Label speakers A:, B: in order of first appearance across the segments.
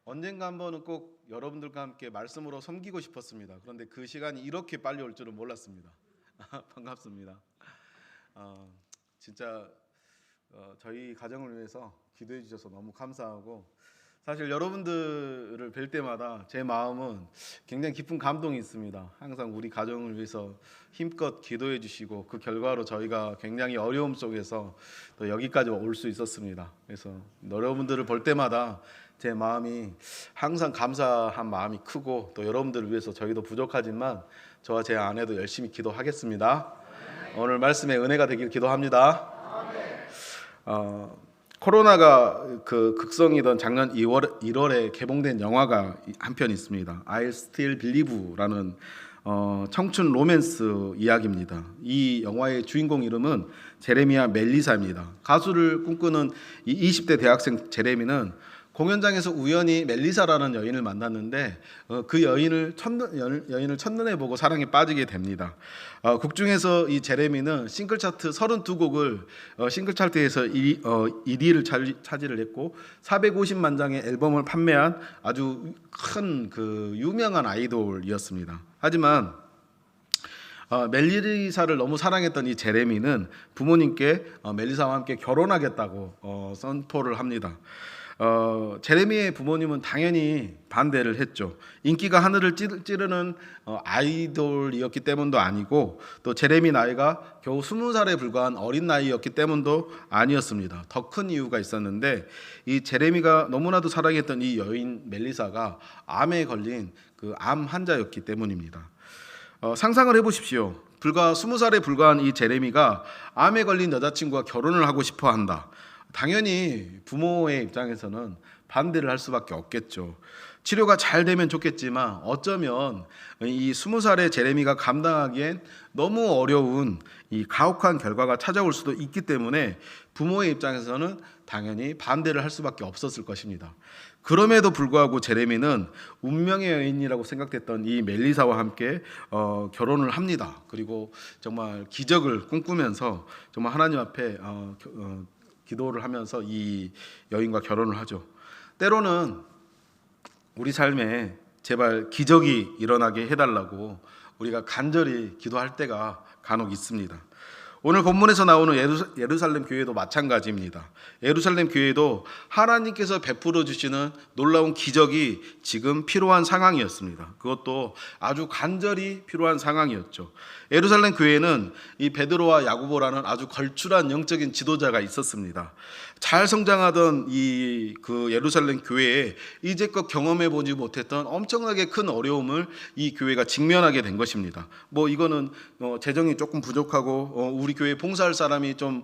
A: 언젠가 한 번은 꼭 여러분들과 함께 말씀으로 섬기고 싶었습니다. 그런데 그 시간이 이렇게 빨리 올 줄은 몰랐습니다. 반갑습니다. 어, 진짜 저희 가정을 위해서 기도해 주셔서 너무 감사하고, 사실 여러분들을 뵐 때마다 제 마음은 굉장히 깊은 감동이 있습니다. 항상 우리 가정을 위해서 힘껏 기도해 주시고, 그 결과로 저희가 굉장히 어려움 속에서 또 여기까지 올 수 있었습니다. 그래서 여러분들을 볼 때마다 제 마음이 항상 감사한 마음이 크고, 또 여러분들을 위해서 저희도 부족하지만 저와 제 아내도 열심히 기도하겠습니다. 오늘 말씀에 은혜가 되길 기도합니다. 코로나가 그 극성이던 작년 1월에 개봉된 영화가 한 편 있습니다. I Still Believe라는 청춘 로맨스 이야기입니다. 이 영화의 주인공 이름은 제레미야 멜리사입니다. 가수를 꿈꾸는 이 20대 대학생 제레미는 공연장에서 우연히 멜리사라는 여인을 만났는데 그 여인을 첫눈에 보고 사랑에 빠지게 됩니다. 곡 중에서 이 제레미는 싱글 차트 32곡을 싱글 차트에서 1위를 차지를 했고 450만 장의 앨범을 판매한 아주 큰 그 유명한 아이돌이었습니다. 하지만 멜리사를 너무 사랑했던 이 제레미는 부모님께 멜리사와 함께 결혼하겠다고 선포를 합니다. 제레미의 부모님은 당연히 반대를 했죠. 인기가 하늘을 찌르는 아이돌이었기 때문도 아니고, 또 제레미 나이가 겨우 20살에 불과한 어린 나이였기 때문도 아니었습니다. 더 큰 이유가 있었는데, 이 제레미가 너무나도 사랑했던 이 여인 멜리사가 암에 걸린 그 암 환자였기 때문입니다. 상상을 해보십시오. 불과 20살에 불과한 이 제레미가 암에 걸린 여자친구와 결혼을 하고 싶어 한다. 당연히 부모의 입장에서는 반대를 할 수밖에 없겠죠. 치료가 잘 되면 좋겠지만 어쩌면 이 20살의 제레미가 감당하기엔 너무 어려운 이 가혹한 결과가 찾아올 수도 있기 때문에 부모의 입장에서는 당연히 반대를 할 수밖에 없었을 것입니다. 그럼에도 불구하고 제레미는 운명의 여인이라고 생각됐던 이 멜리사와 함께 결혼을 합니다. 그리고 정말 기적을 꿈꾸면서 정말 하나님 앞에 기도를 하면서 이 여인과 결혼을 하죠. 때로는 우리 삶에 제발 기적이 일어나게 해달라고 우리가 간절히 기도할 때가 간혹 있습니다. 오늘 본문에서 나오는 예루살렘 교회도 마찬가지입니다. 예루살렘 교회도 하나님께서 베풀어 주시는 놀라운 기적이 지금 필요한 상황이었습니다. 그것도 아주 간절히 필요한 상황이었죠. 예루살렘 교회는 이 베드로와 야고보라는 아주 걸출한 영적인 지도자가 있었습니다. 잘 성장하던 그 예루살렘 교회에 이제껏 경험해 보지 못했던 엄청나게 큰 어려움을 이 교회가 직면하게 된 것입니다. 이거는 재정이 조금 부족하고 우리 교회 봉사할 사람이 좀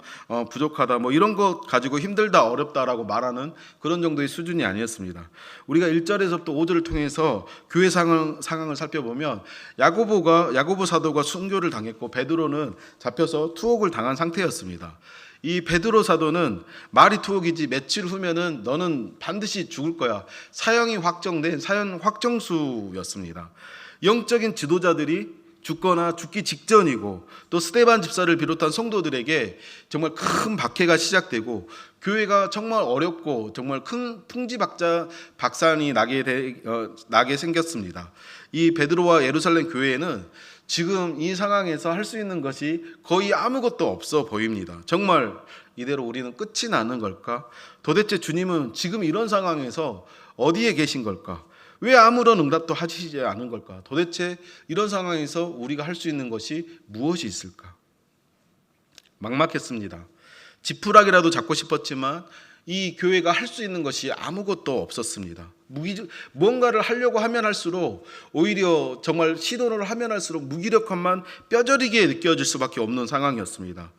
A: 부족하다, 이런 것 가지고 힘들다, 어렵다라고 말하는 그런 정도의 수준이 아니었습니다. 우리가 1절에서부터 5절을 통해서 교회 상황을 살펴보면 야고보 사도가 순교를 당했고 베드로는 잡혀서 투옥을 당한 상태였습니다. 이 베드로 사도는 말이 투옥이지 며칠 후면은 너는 반드시 죽을 거야, 사형이 확정된 사형 확정수였습니다. 영적인 지도자들이 죽거나 죽기 직전이고, 또 스데반 집사를 비롯한 성도들에게 정말 큰 박해가 시작되고 교회가 정말 어렵고 정말 큰 풍지박산이 나게 생겼습니다. 이 베드로와 예루살렘 교회에는 지금 이 상황에서 할 수 있는 것이 거의 아무것도 없어 보입니다. 정말 이대로 우리는 끝이 나는 걸까? 도대체 주님은 지금 이런 상황에서 어디에 계신 걸까? 왜 아무런 응답도 하시지 않은 걸까? 도대체 이런 상황에서 우리가 할 수 있는 것이 무엇이 있을까? 막막했습니다. 지푸라기라도 잡고 싶었지만 이 교회가 할 수 있는 것이 아무것도 없었습니다. 뭔가를 하려고 하면 할수록, 오히려 정말 시도를 하면 할수록 무기력함만 뼈저리게 느껴질 수밖에 없는 상황이었습니다.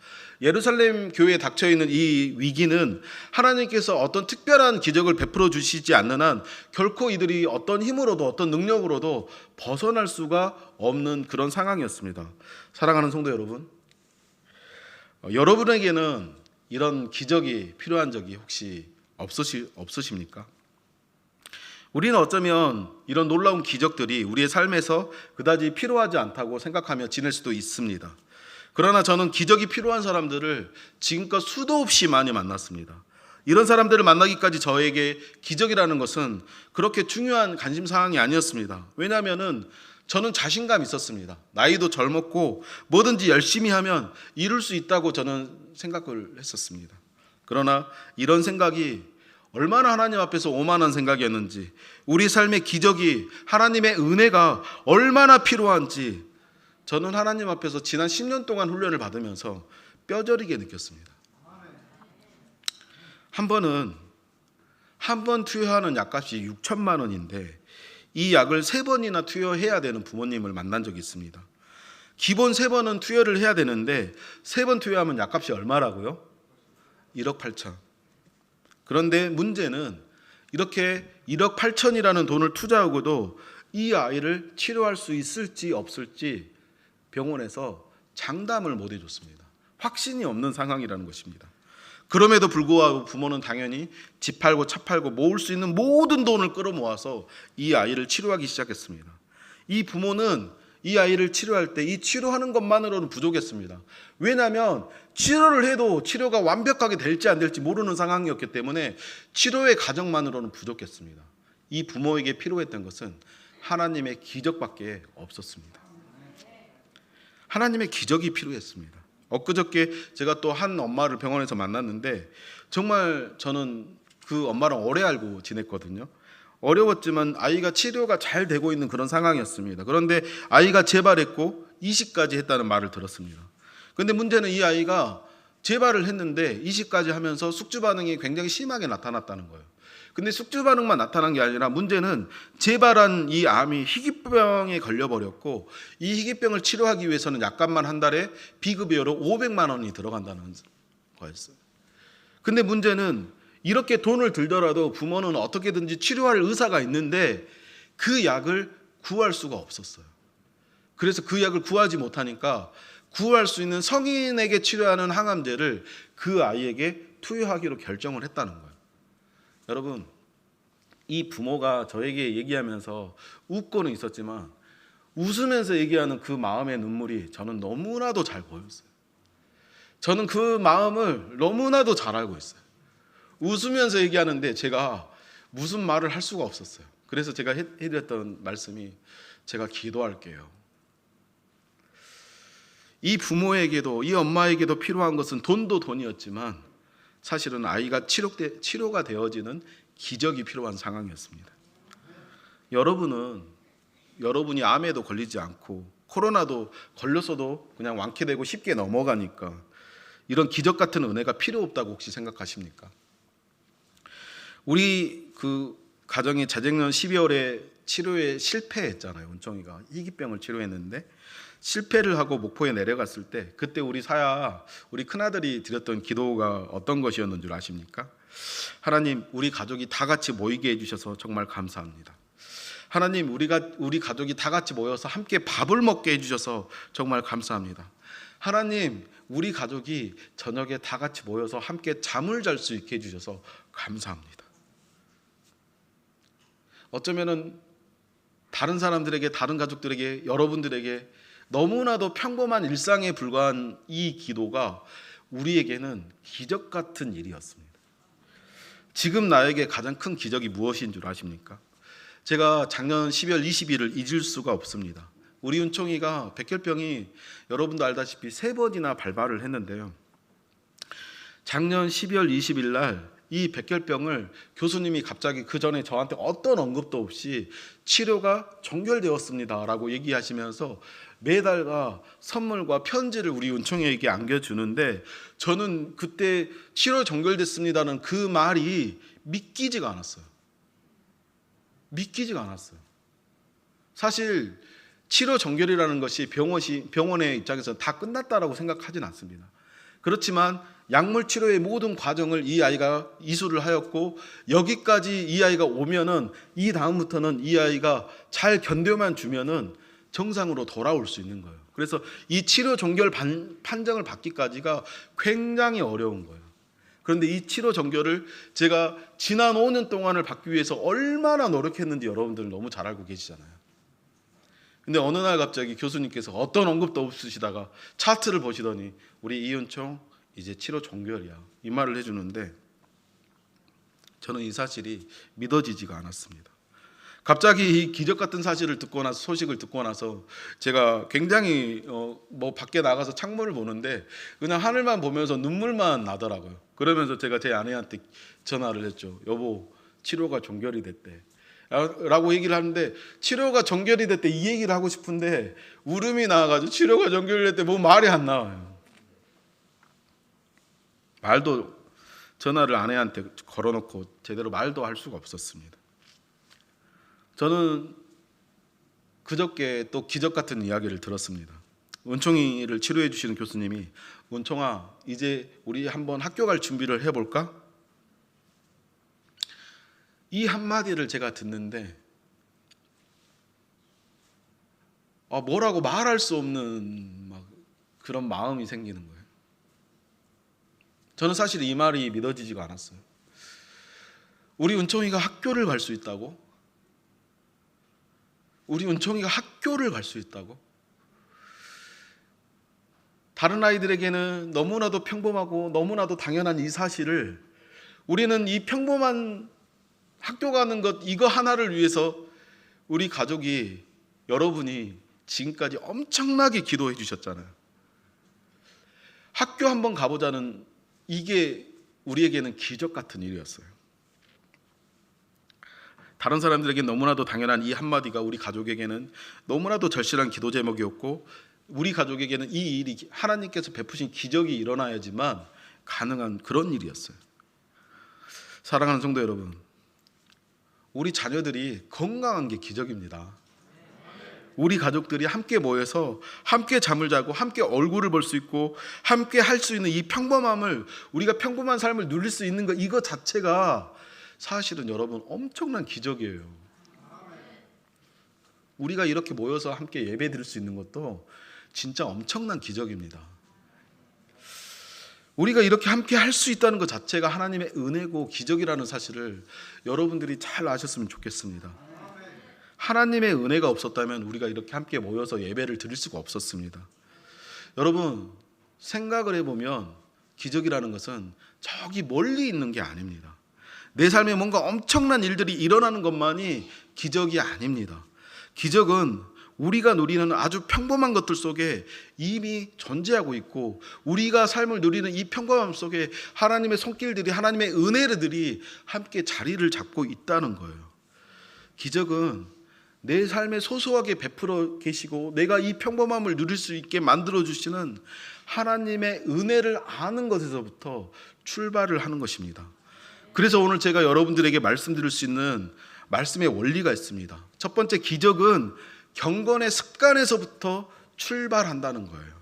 A: 예루살렘 교회에 닥쳐있는 이 위기는 하나님께서 어떤 특별한 기적을 베풀어 주시지 않는 한 결코 이들이 어떤 힘으로도 어떤 능력으로도 벗어날 수가 없는 그런 상황이었습니다. 사랑하는 성도 여러분, 여러분에게는 이런 기적이 필요한 적이 혹시 없으십니까? 우리는 어쩌면 이런 놀라운 기적들이 우리의 삶에서 그다지 필요하지 않다고 생각하며 지낼 수도 있습니다. 그러나 저는 기적이 필요한 사람들을 지금껏 수도 없이 많이 만났습니다. 이런 사람들을 만나기까지 저에게 기적이라는 것은 그렇게 중요한 관심 사항이 아니었습니다. 왜냐하면은 저는 자신감이 있었습니다. 나이도 젊었고 뭐든지 열심히 하면 이룰 수 있다고 저는 생각을 했었습니다. 그러나 이런 생각이 얼마나 하나님 앞에서 오만한 생각이었는지, 우리 삶의 기적이, 하나님의 은혜가 얼마나 필요한지 저는 하나님 앞에서 지난 10년 동안 훈련을 받으면서 뼈저리게 느꼈습니다. 한 번은 한 번 투여하는 약값이 6천만 원인데 이 약을 3번이나 투여해야 되는 부모님을 만난 적이 있습니다. 기본 3번은 투여를 해야 되는데 3번 투여하면 약값이 얼마라고요? 1억 8천. 그런데 문제는 이렇게 1억 8천이라는 돈을 투자하고도 이 아이를 치료할 수 있을지 없을지 병원에서 장담을 못 해줬습니다. 확신이 없는 상황이라는 것입니다. 그럼에도 불구하고 부모는 당연히 집 팔고 차 팔고 모을 수 있는 모든 돈을 끌어모아서 이 아이를 치료하기 시작했습니다. 이 부모는 이 아이를 치료할 때 이 치료하는 것만으로는 부족했습니다. 왜냐하면 치료를 해도 치료가 완벽하게 될지 안 될지 모르는 상황이었기 때문에 치료의 과정만으로는 부족했습니다. 이 부모에게 필요했던 것은 하나님의 기적밖에 없었습니다. 하나님의 기적이 필요했습니다. 엊그저께 제가 또 한 엄마를 병원에서 만났는데 정말 저는 그 엄마랑 오래 알고 지냈거든요. 어려웠지만 아이가 치료가 잘 되고 있는 그런 상황이었습니다. 그런데 아이가 재발했고 이식까지 했다는 말을 들었습니다. 그런데 문제는 이 아이가 재발을 했는데 이식까지 하면서 숙주 반응이 굉장히 심하게 나타났다는 거예요. 근데 숙주 반응만 나타난 게 아니라 문제는 재발한 이 암이 희귀병에 걸려버렸고 이 희귀병을 치료하기 위해서는 약값만 한 달에 비급여로 500만 원이 들어간다는 거였어요. 근데 문제는 이렇게 돈을 들더라도 부모는 어떻게든지 치료할 의사가 있는데 그 약을 구할 수가 없었어요. 그래서 그 약을 구하지 못하니까 구할 수 있는 성인에게 치료하는 항암제를 그 아이에게 투여하기로 결정을 했다는 거예요. 여러분, 이 부모가 저에게 얘기하면서 웃고는 있었지만 웃으면서 얘기하는 그 마음의 눈물이 저는 너무나도 잘 보였어요. 저는 그 마음을 너무나도 잘 알고 있어요. 웃으면서 얘기하는데 제가 무슨 말을 할 수가 없었어요. 그래서 제가 해드렸던 말씀이 제가 기도할게요. 이 부모에게도 이 엄마에게도 필요한 것은 돈도 돈이었지만 사실은 아이가 치료가 되어지는 기적이 필요한 상황이었습니다. 여러분이 암에도 걸리지 않고 코로나도 걸렸어도 그냥 완쾌되고 쉽게 넘어가니까 이런 기적 같은 은혜가 필요 없다고 혹시 생각하십니까? 우리 그 가정이 재작년 12월에 치료에 실패했잖아요. 은총이가 희귀병을 치료했는데 실패를 하고 목포에 내려갔을 때 그때 우리 큰아들이 드렸던 기도가 어떤 것이었는 줄 아십니까? 하나님, 우리 가족이 다 같이 모이게 해주셔서 정말 감사합니다. 하나님, 우리 가족이 다 같이 모여서 함께 밥을 먹게 해주셔서 정말 감사합니다. 하나님, 우리 가족이 저녁에 다 같이 모여서 함께 잠을 잘 수 있게 해주셔서 감사합니다. 어쩌면은 다른 사람들에게, 다른 가족들에게, 여러분들에게 너무나도 평범한 일상에 불과한 이 기도가 우리에게는 기적 같은 일이었습니다. 지금 나에게 가장 큰 기적이 무엇인 줄 아십니까? 제가 작년 12월 20일을 잊을 수가 없습니다. 우리 은총이가 백혈병이 여러분도 알다시피 3번이나 발발을 했는데요. 작년 12월 20일 날 이 백혈병을 교수님이 갑자기 그 전에 저한테 어떤 언급도 없이 치료가 종결되었습니다 라고 얘기하시면서 매달가 선물과 편지를 우리 은총이에게 안겨주는데 저는 그때 치료 종결됐습니다는 그 말이 믿기지가 않았어요. 사실 치료 종결이라는 것이 병원의 입장에서 다 끝났다라고 생각하진 않습니다. 그렇지만 약물 치료의 모든 과정을 이 아이가 이수를 하였고 여기까지 이 아이가 오면은 이 다음부터는 이 아이가 잘 견뎌만 주면은 정상으로 돌아올 수 있는 거예요. 그래서 이 치료 종결 판정을 받기까지가 굉장히 어려운 거예요. 그런데 이 치료 종결을 제가 지난 5년 동안을 받기 위해서 얼마나 노력했는지 여러분들 너무 잘 알고 계시잖아요. 근데 어느 날 갑자기 교수님께서 어떤 언급도 없으시다가 차트를 보시더니 우리 이은총 이제 치료 종결이야 이 말을 해주는데 저는 이 사실이 믿어지지가 않았습니다. 갑자기 이 기적 같은 사실을 듣고 나서, 소식을 듣고 나서 제가 굉장히 밖에 나가서 창문을 보는데 그냥 하늘만 보면서 눈물만 나더라고요. 그러면서 제가 제 아내한테 전화를 했죠. 여보, 치료가 종결이 됐대 라고 얘기를 하는데, 치료가 종결이 됐대 이 얘기를 하고 싶은데 울음이 나와가지고 치료가 종결이 됐대 뭐 말이 안 나와요. 말도, 전화를 아내한테 걸어놓고 제대로 말도 할 수가 없었습니다. 저는 그저께 또 기적 같은 이야기를 들었습니다. 은총이를 치료해 주시는 교수님이, 은총아, 이제 우리 한번 학교 갈 준비를 해볼까? 이 한마디를 제가 듣는데 뭐라고 말할 수 없는 그런 마음이 생기는 거예요. 저는 사실 이 말이 믿어지지가 않았어요. 우리 은총이가 학교를 갈 수 있다고? 우리 은총이가 학교를 갈 수 있다고? 다른 아이들에게는 너무나도 평범하고 너무나도 당연한 이 사실을 우리는 이 평범한 학교 가는 것 이거 하나를 위해서 우리 가족이, 여러분이 지금까지 엄청나게 기도해 주셨잖아요. 학교 한번 가보자는 이게 우리에게는 기적 같은 일이었어요. 다른 사람들에게 너무나도 당연한 이 한마디가 우리 가족에게는 너무나도 절실한 기도 제목이었고, 우리 가족에게는 이 일이 하나님께서 베푸신 기적이 일어나야지만 가능한 그런 일이었어요. 사랑하는 성도 여러분, 우리 자녀들이 건강한 게 기적입니다. 우리 가족들이 함께 모여서 함께 잠을 자고 함께 얼굴을 볼 수 있고 함께 할 수 있는 이 평범함을, 우리가 평범한 삶을 누릴 수 있는 것, 이거 자체가 사실은 여러분 엄청난 기적이에요. 우리가 이렇게 모여서 함께 예배 드릴 수 있는 것도 진짜 엄청난 기적입니다. 우리가 이렇게 함께 할 수 있다는 것 자체가 하나님의 은혜고 기적이라는 사실을 여러분들이 잘 아셨으면 좋겠습니다. 하나님의 은혜가 없었다면 우리가 이렇게 함께 모여서 예배를 드릴 수가 없었습니다. 여러분, 생각을 해보면 기적이라는 것은 저기 멀리 있는 게 아닙니다. 내 삶에 뭔가 엄청난 일들이 일어나는 것만이 기적이 아닙니다. 기적은 우리가 누리는 아주 평범한 것들 속에 이미 존재하고 있고, 우리가 삶을 누리는 이 평범함 속에 하나님의 손길들이, 하나님의 은혜들이 함께 자리를 잡고 있다는 거예요. 기적은 내 삶에 소소하게 베풀어 계시고 내가 이 평범함을 누릴 수 있게 만들어 주시는 하나님의 은혜를 아는 것에서부터 출발을 하는 것입니다. 그래서 오늘 제가 여러분들에게 말씀드릴 수 있는 말씀의 원리가 있습니다. 첫 번째, 기적은 경건의 습관에서부터 출발한다는 거예요.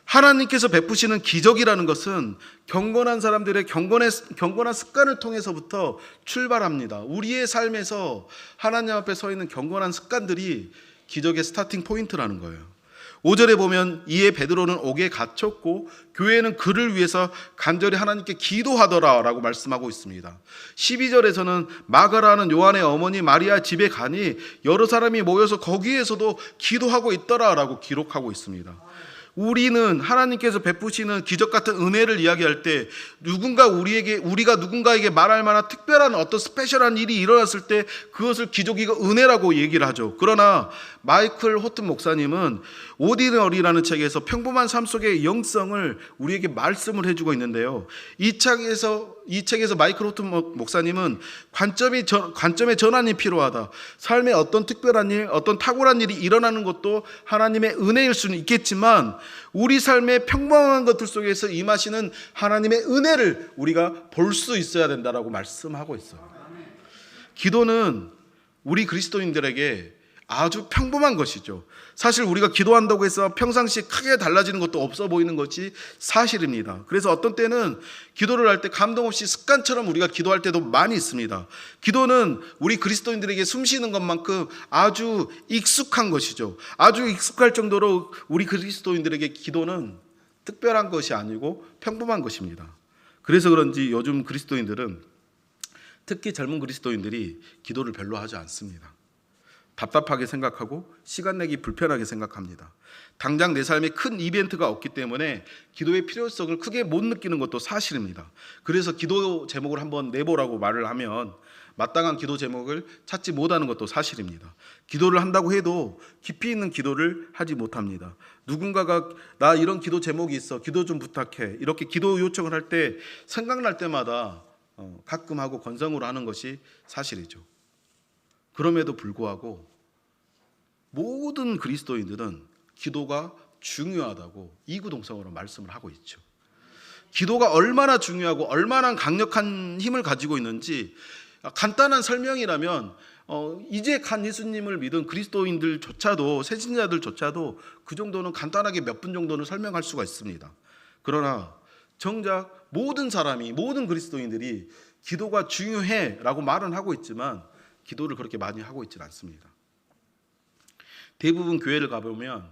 A: 하나님께서 베푸시는 기적이라는 것은 경건한 사람들의 경건한 습관을 통해서부터 출발합니다. 우리의 삶에서 하나님 앞에 서 있는 경건한 습관들이 기적의 스타팅 포인트라는 거예요. 5절에 보면, 이에 베드로는 옥에 갇혔고 교회는 그를 위해서 간절히 하나님께 기도하더라 라고 말씀하고 있습니다. 12절에서는 마가라는 요한의 어머니 마리아 집에 가니 여러 사람이 모여서 거기에서도 기도하고 있더라 라고 기록하고 있습니다. 우리는 하나님께서 베푸시는 기적 같은 은혜를 이야기할 때 우리가 누군가에게 말할 만한 특별한 어떤 스페셜한 일이 일어났을 때 그것을 기적이고 은혜라고 얘기를 하죠. 그러나 마이클 호튼 목사님은 오디너리라는 책에서 평범한 삶 속의 영성을 우리에게 말씀을 해주고 있는데요. 이 책에서 마이클 호튼 목사님은 관점의 전환이 필요하다. 삶에 어떤 특별한 일, 어떤 탁월한 일이 일어나는 것도 하나님의 은혜일 수는 있겠지만 우리 삶의 평범한 것들 속에서 임하시는 하나님의 은혜를 우리가 볼 수 있어야 된다라고 말씀하고 있어요. 기도는 우리 그리스도인들에게 아주 평범한 것이죠. 사실 우리가 기도한다고 해서 평상시 크게 달라지는 것도 없어 보이는 것이 사실입니다. 그래서 어떤 때는 기도를 할 때 감동 없이 습관처럼 우리가 기도할 때도 많이 있습니다. 기도는 우리 그리스도인들에게 숨쉬는 것만큼 아주 익숙한 것이죠. 아주 익숙할 정도로 우리 그리스도인들에게 기도는 특별한 것이 아니고 평범한 것입니다. 그래서 그런지 요즘 그리스도인들은, 특히 젊은 그리스도인들이 기도를 별로 하지 않습니다. 답답하게 생각하고 시간 내기 불편하게 생각합니다. 당장 내 삶에 큰 이벤트가 없기 때문에 기도의 필요성을 크게 못 느끼는 것도 사실입니다. 그래서 기도 제목을 한번 내보라고 말을 하면 마땅한 기도 제목을 찾지 못하는 것도 사실입니다. 기도를 한다고 해도 깊이 있는 기도를 하지 못합니다. 누군가가 나 이런 기도 제목이 있어, 기도 좀 부탁해, 이렇게 기도 요청을 할 때 생각날 때마다 가끔 하고 건성으로 하는 것이 사실이죠. 그럼에도 불구하고 모든 그리스도인들은 기도가 중요하다고 이구동성으로 말씀을 하고 있죠. 기도가 얼마나 중요하고 얼마나 강력한 힘을 가지고 있는지 간단한 설명이라면 이제 간 예수님을 믿은 그리스도인들조차도, 새신자들조차도 그 정도는 간단하게 몇 분 정도는 설명할 수가 있습니다. 그러나 정작 모든 사람이, 모든 그리스도인들이 기도가 중요해 라고 말은 하고 있지만 기도를 그렇게 많이 하고 있지는 않습니다. 대부분 교회를 가보면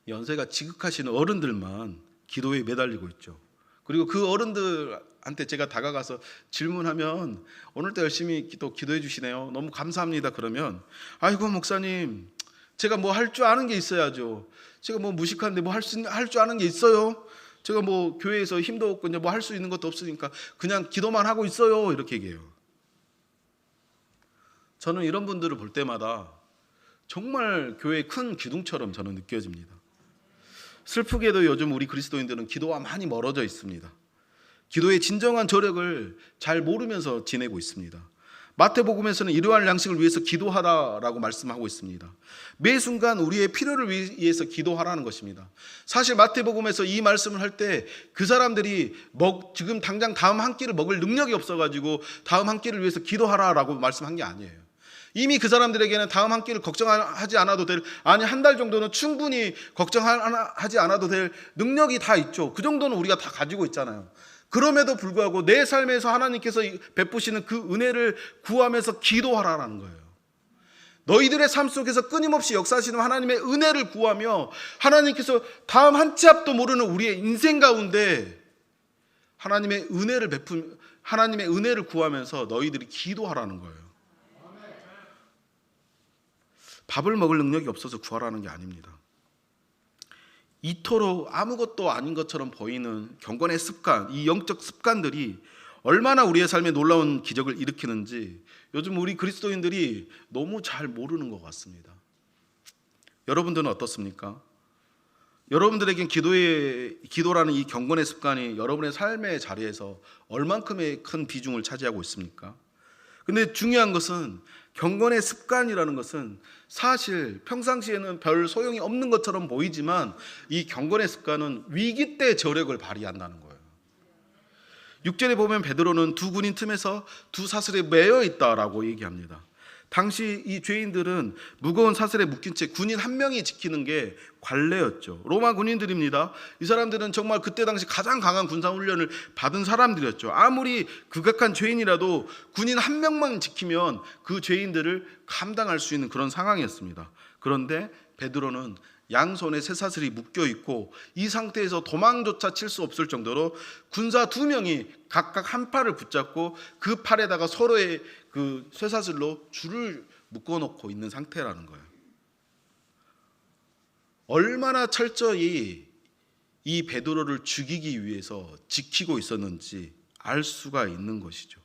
A: 연세가 지극하신 어른들만 기도에 매달리고 있죠. 그리고 그 어른들한테 제가 다가가서 질문하면 오늘도 열심히 기도해 주시네요, 너무 감사합니다. 그러면 아이고 목사님, 제가 뭐 할 줄 아는 게 있어야죠. 제가 뭐 무식한데 뭐 할 줄 아는 게 있어요? 제가 뭐 교회에서 힘도 없고 뭐 할 수 있는 것도 없으니까 그냥 기도만 하고 있어요, 이렇게 얘기해요. 저는 이런 분들을 볼 때마다 정말 교회의 큰 기둥처럼 저는 느껴집니다. 슬프게도 요즘 우리 그리스도인들은 기도와 많이 멀어져 있습니다. 기도의 진정한 저력을 잘 모르면서 지내고 있습니다. 마태복음에서는 일용할 양식을 위해서 기도하라라고 말씀하고 있습니다. 매 순간 우리의 필요를 위해서 기도하라는 것입니다. 사실 마태복음에서 이 말씀을 할 때 그 사람들이 지금 당장 다음 한 끼를 먹을 능력이 없어가지고 다음 한 끼를 위해서 기도하라라고 말씀한 게 아니에요. 이미 그 사람들에게는 다음 한 끼를 걱정하지 않아도 될, 아니 한 달 정도는 충분히 걱정하지 않아도 될 능력이 다 있죠. 그 정도는 우리가 다 가지고 있잖아요. 그럼에도 불구하고 내 삶에서 하나님께서 베푸시는 그 은혜를 구하면서 기도하라는 거예요. 너희들의 삶 속에서 끊임없이 역사하시는 하나님의 은혜를 구하며 하나님께서 다음 한 치 앞도 모르는 우리의 인생 가운데 하나님의 은혜를 구하면서 너희들이 기도하라는 거예요. 밥을 먹을 능력이 없어서 구하라는 게 아닙니다. 이토록 아무것도 아닌 것처럼 보이는 경건의 습관, 이 영적 습관들이 얼마나 우리의 삶에 놀라운 기적을 일으키는지 요즘 우리 그리스도인들이 너무 잘 모르는 것 같습니다. 여러분들은 어떻습니까? 여러분들에겐 기도라는 이 경건의 습관이 여러분의 삶의 자리에서 얼만큼의 큰 비중을 차지하고 있습니까? 근데 중요한 것은 경건의 습관이라는 것은 사실 평상시에는 별 소용이 없는 것처럼 보이지만 이 경건의 습관은 위기 때 저력을 발휘한다는 거예요. 6절에 보면 베드로는 두 군인 틈에서 두 사슬에 매여 있다라고 얘기합니다. 당시 이 죄인들은 무거운 사슬에 묶인 채 군인 한 명이 지키는 게 관례였죠. 로마 군인들입니다. 이 사람들은 정말 그때 당시 가장 강한 군사훈련을 받은 사람들이었죠. 아무리 극악한 죄인이라도 군인 한 명만 지키면 그 죄인들을 감당할 수 있는 그런 상황이었습니다. 그런데 베드로는 양손에 쇠사슬이 묶여 있고 이 상태에서 도망조차 칠 수 없을 정도로 군사 두 명이 각각 한 팔을 붙잡고 그 팔에다가 서로의 그 쇠사슬로 줄을 묶어놓고 있는 상태라는 거예요. 얼마나 철저히 이 베드로를 죽이기 위해서 지키고 있었는지 알 수가 있는 것이죠.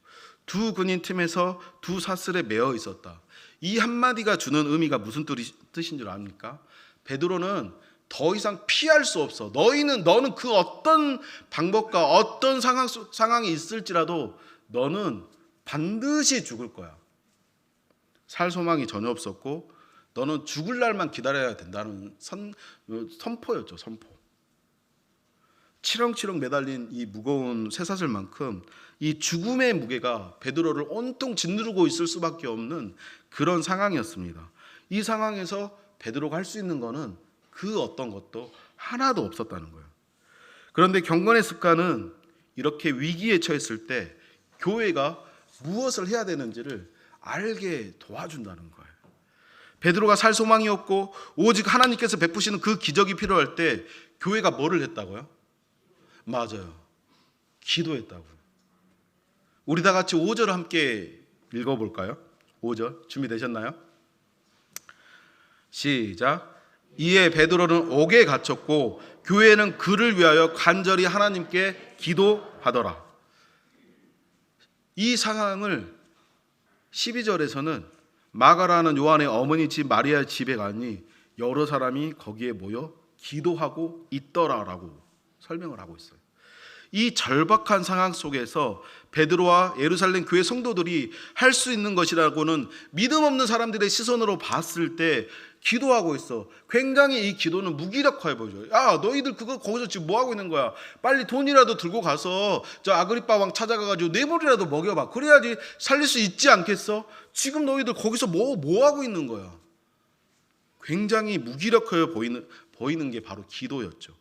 A: 두 군인 틈에서 두 사슬에 매어 있었다. 이 한마디가 주는 의미가 무슨 뜻인 줄 압니까? 베드로는 더 이상 피할 수 없어. 너는 그 어떤 방법과 어떤 상황이 있을지라도 너는 반드시 죽을 거야. 살 소망이 전혀 없었고 너는 죽을 날만 기다려야 된다는 선포였죠. 선포. 치렁치렁 매달린 이 무거운 쇠사슬만큼 이 죽음의 무게가 베드로를 온통 짓누르고 있을 수밖에 없는 그런 상황이었습니다. 이 상황에서 베드로가 할 수 있는 거는 그 어떤 것도 하나도 없었다는 거예요. 그런데 경건의 습관은 이렇게 위기에 처했을 때 교회가 무엇을 해야 되는지를 알게 도와준다는 거예요. 베드로가 살 소망이 없고 오직 하나님께서 베푸시는 그 기적이 필요할 때 교회가 뭐를 했다고요? 맞아요. 기도했다고요. 우리 다 같이 5절을 함께 읽어볼까요? 5절 준비되셨나요? 시작. 이에 베드로는 옥에 갇혔고 교회는 그를 위하여 간절히 하나님께 기도하더라. 이 상황을 12절에서는 마가라는 요한의 어머니 집 마리아 집에 가니 여러 사람이 거기에 모여 기도하고 있더라라고 설명을 하고 있어요. 이 절박한 상황 속에서 베드로와 예루살렘 교회 성도들이 할 수 있는 것이라고는 믿음 없는 사람들의 시선으로 봤을 때 기도하고 있어. 굉장히 이 기도는 무기력해 보여요. 야, 너희들 그거 거기서 지금 뭐 하고 있는 거야? 빨리 돈이라도 들고 가서 저 아그리빠 왕 찾아가가지고 뇌물이라도 먹여봐. 그래야지 살릴 수 있지 않겠어? 지금 너희들 거기서 뭐 하고 있는 거야? 굉장히 무기력해 보이는 게 바로 기도였죠.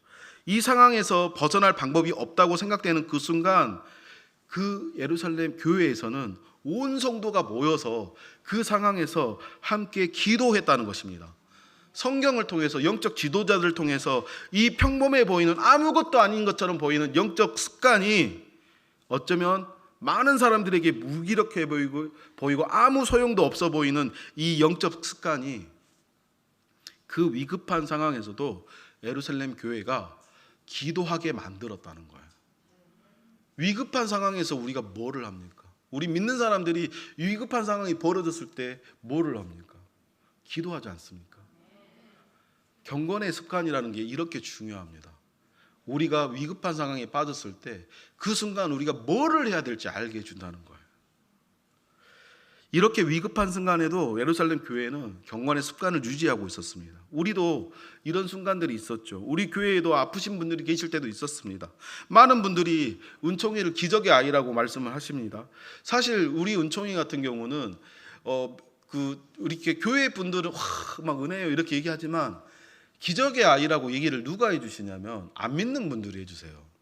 A: 이 상황에서 벗어날 방법이 없다고 생각되는 그 순간 그 예루살렘 교회에서는 온 성도가 모여서 그 상황에서 함께 기도했다는 것입니다. 성경을 통해서 영적 지도자들을 통해서 이 평범해 보이는 아무것도 아닌 것처럼 보이는 영적 습관이 어쩌면 많은 사람들에게 무기력해 보이고 아무 소용도 없어 보이는 이 영적 습관이 그 위급한 상황에서도 예루살렘 교회가 기도하게 만들었다는 거예요. 위급한 상황에서 우리가 뭐를 합니까? 우리 믿는 사람들이 위급한 상황이 벌어졌을 때 뭐를 합니까? 기도하지 않습니까? 경건의 습관이라는 게 이렇게 중요합니다. 우리가 위급한 상황에 빠졌을 때 그 순간 우리가 뭐를 해야 될지 알게 해준다는 거예요. 이렇게 위급한 순간에도 예루살렘 교회는 경건의 습관을 유지하고 있었습니다. 우리도 이런 순간들이 있었죠. 우리 교회에도 아프신 분들이 계실 때도 있었습니다. 많은 분들이 은총이를 기적의 아이라고 말씀을 하십니다. 사실 우리 은총이 같은 경우는 우리 교회 분들은 막 은혜요 이렇게 얘기하지만 기적의 아이라고 얘기를 누가 해주시냐면 안 믿는 분들이 해주세요.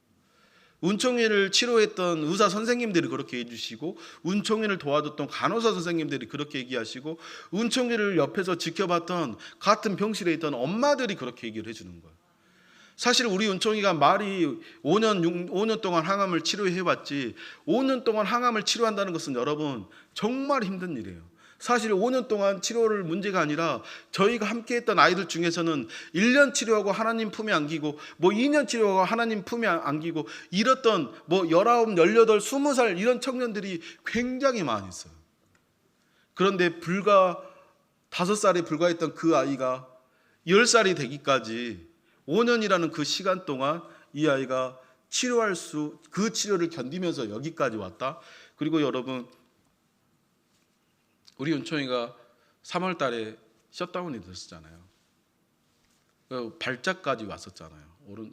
A: 은총이를 치료했던 의사 선생님들이 그렇게 해주시고 은총이를 도와줬던 간호사 선생님들이 그렇게 얘기하시고 은총이를 옆에서 지켜봤던 같은 병실에 있던 엄마들이 그렇게 얘기를 해주는 거예요. 사실 우리 은총이가 말이 5년 동안 항암을 치료해봤지 5년 동안 항암을 치료한다는 것은 여러분 정말 힘든 일이에요. 사실 5년 동안 치료를 문제가 아니라 저희가 함께 했던 아이들 중에서는 1년 치료하고 하나님 품에 안기고 2년 치료하고 하나님 품에 안기고 이랬던 19, 18, 20살 이런 청년들이 굉장히 많이 있어요. 그런데 불과 5살에 불과했던 그 아이가 10살이 되기까지 5년이라는 그 시간 동안 이 아이가 그 치료를 견디면서 여기까지 왔다. 그리고 여러분 우리 은총이가 3월 달에 셧다운이 됐었잖아요. 발작까지 왔었잖아요.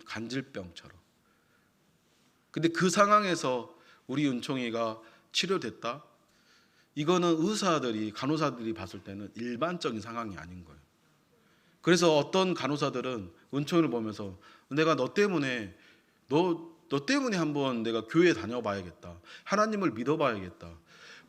A: 간질병처럼. 근데 그 상황에서 우리 은총이가 치료됐다? 이거는 의사들이 간호사들이 봤을 때는 일반적인 상황이 아닌 거예요. 그래서 어떤 간호사들은 은총이를 보면서 내가 너 때문에 한번 내가 교회 다녀봐야겠다. 하나님을 믿어봐야겠다.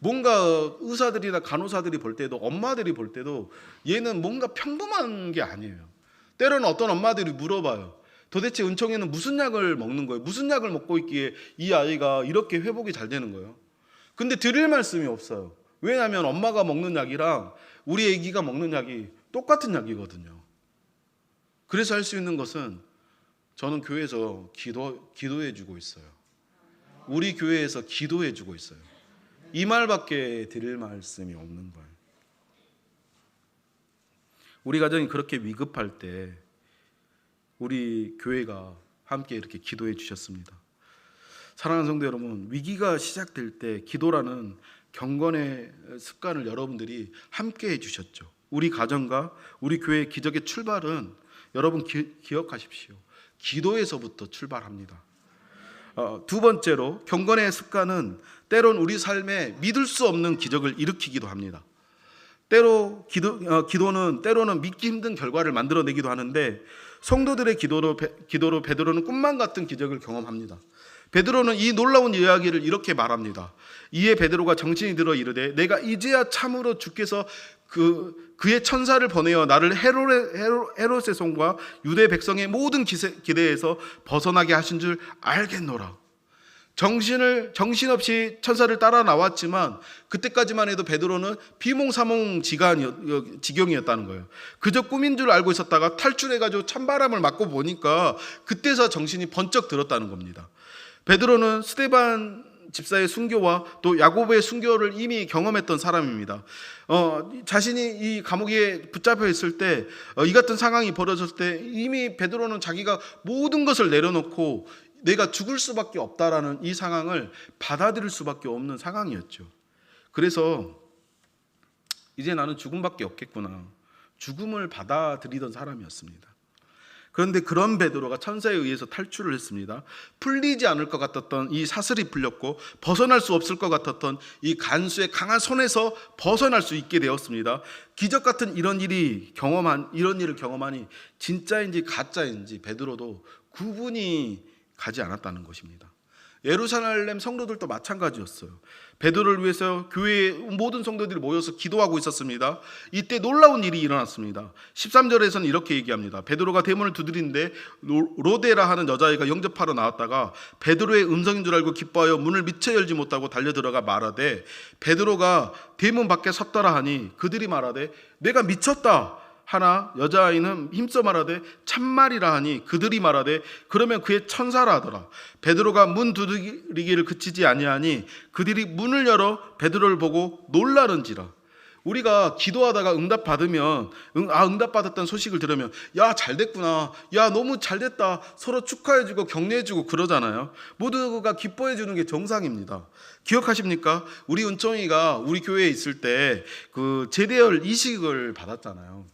A: 뭔가 의사들이나 간호사들이 볼 때도 엄마들이 볼 때도 얘는 뭔가 평범한 게 아니에요. 때로는 어떤 엄마들이 물어봐요. 도대체 은총이는 무슨 약을 먹는 거예요? 무슨 약을 먹고 있기에 이 아이가 이렇게 회복이 잘 되는 거예요? 근데 드릴 말씀이 없어요. 왜냐하면 엄마가 먹는 약이랑 우리 아기가 먹는 약이 똑같은 약이거든요. 그래서 할 수 있는 것은 저는 교회에서 기도해 주고 있어요. 우리 교회에서 기도해 주고 있어요. 이 말밖에 드릴 말씀이 없는 거예요. 우리 가정이 그렇게 위급할 때 우리 교회가 함께 이렇게 기도해 주셨습니다. 사랑하는 성도 여러분, 위기가 시작될 때 기도라는 경건의 습관을 여러분들이 함께 해주셨죠. 우리 가정과 우리 교회의 기적의 출발은 여러분 기억하십시오. 기도에서부터 출발합니다. 두 번째로 경건의 습관은 때론 우리 삶에 믿을 수 없는 기적을 일으키기도 합니다. 기도는 때로는 믿기 힘든 결과를 만들어내기도 하는데 성도들의 기도로 베드로는 꿈만 같은 기적을 경험합니다. 베드로는 이 놀라운 이야기를 이렇게 말합니다. 이에 베드로가 정신이 들어 이르되 내가 이제야 참으로 주께서 그의 천사를 보내어 나를 헤롯의 손과 유대 백성의 모든 기대에서 벗어나게 하신 줄 알겠노라. 정신없이 천사를 따라 나왔지만 그때까지만 해도 베드로는 비몽사몽 지경이었다는 거예요. 그저 꿈인 줄 알고 있었다가 탈출해가지고 찬바람을 맞고 보니까 그때서 정신이 번쩍 들었다는 겁니다. 베드로는 스데반 집사의 순교와 또 야고보의 순교를 이미 경험했던 사람입니다. 자신이 이 감옥에 붙잡혀 있을 때, 이 같은 상황이 벌어졌을 때 이미 베드로는 자기가 모든 것을 내려놓고 내가 죽을 수밖에 없다라는 이 상황을 받아들일 수밖에 없는 상황이었죠. 그래서 이제 나는 죽음밖에 없겠구나, 죽음을 받아들이던 사람이었습니다. 그런데 그런 베드로가 천사에 의해서 탈출을 했습니다. 풀리지 않을 것 같았던 이 사슬이 풀렸고 벗어날 수 없을 것 같았던 이 간수의 강한 손에서 벗어날 수 있게 되었습니다. 기적 같은 이런 일을 경험하니 진짜인지 가짜인지 베드로도 구분이 가지 않았다는 것입니다. 예루살렘 성도들도 마찬가지였어요. 베드로를 위해서 교회의 모든 성도들이 모여서 기도하고 있었습니다. 이때 놀라운 일이 일어났습니다. 13절에서는 이렇게 얘기합니다. 베드로가 대문을 두드리는데 로데라 하는 여자아이가 영접하러 나왔다가 베드로의 음성인 줄 알고 기뻐하여 문을 미처 열지 못하고 달려들어가 말하되, 베드로가 대문 밖에 섰더라 하니 그들이 말하되 내가 미쳤다 하나 여자아이는 힘써 말하되 참말이라 하니 그들이 말하되 그러면 그의 천사라 하더라. 베드로가 문 두드리기를 그치지 아니하니 그들이 문을 열어 베드로를 보고 놀라는지라. 우리가 기도하다가 응답받으면 응답받았다는 소식을 들으면 야 잘됐구나, 야 너무 잘됐다, 서로 축하해주고 격려해주고 그러잖아요. 모두가 기뻐해주는 게 정상입니다. 기억하십니까? 우리 은총이가 우리 교회에 있을 때 그 제대열 이식을 받았잖아요.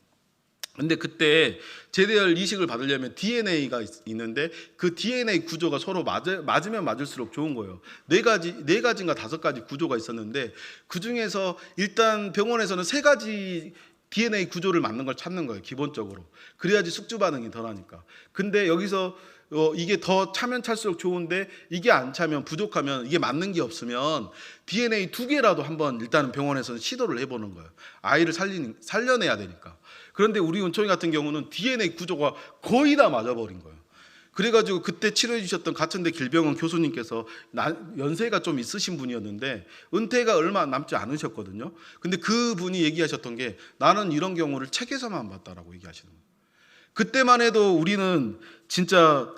A: 근데 그때 제대열 이식을 받으려면 DNA가 있는데 그 DNA 구조가 서로 맞으면 맞을수록 좋은 거예요. 네 가지인가 5가지 구조가 있었는데 그 중에서 일단 병원에서는 3가지 DNA 구조를 맞는 걸 찾는 거예요, 기본적으로. 그래야지 숙주 반응이 덜하니까. 근데 여기서 이게 더 차면 찰수록 좋은데 이게 안 차면, 부족하면, 이게 맞는 게 없으면 DNA 2개라도 한번 일단은 병원에서는 시도를 해보는 거예요. 아이를 살려내야 되니까. 그런데 우리 은총이 같은 경우는 DNA 구조가 거의 다 맞아버린 거예요. 그래가지고 그때 치료해 주셨던 가천대 길병원 교수님께서 연세가 좀 있으신 분이었는데 은퇴가 얼마 남지 않으셨거든요. 근데 그분이 얘기하셨던 게 나는 이런 경우를 책에서만 봤다라고 얘기하시는 거예요. 그때만 해도 우리는 진짜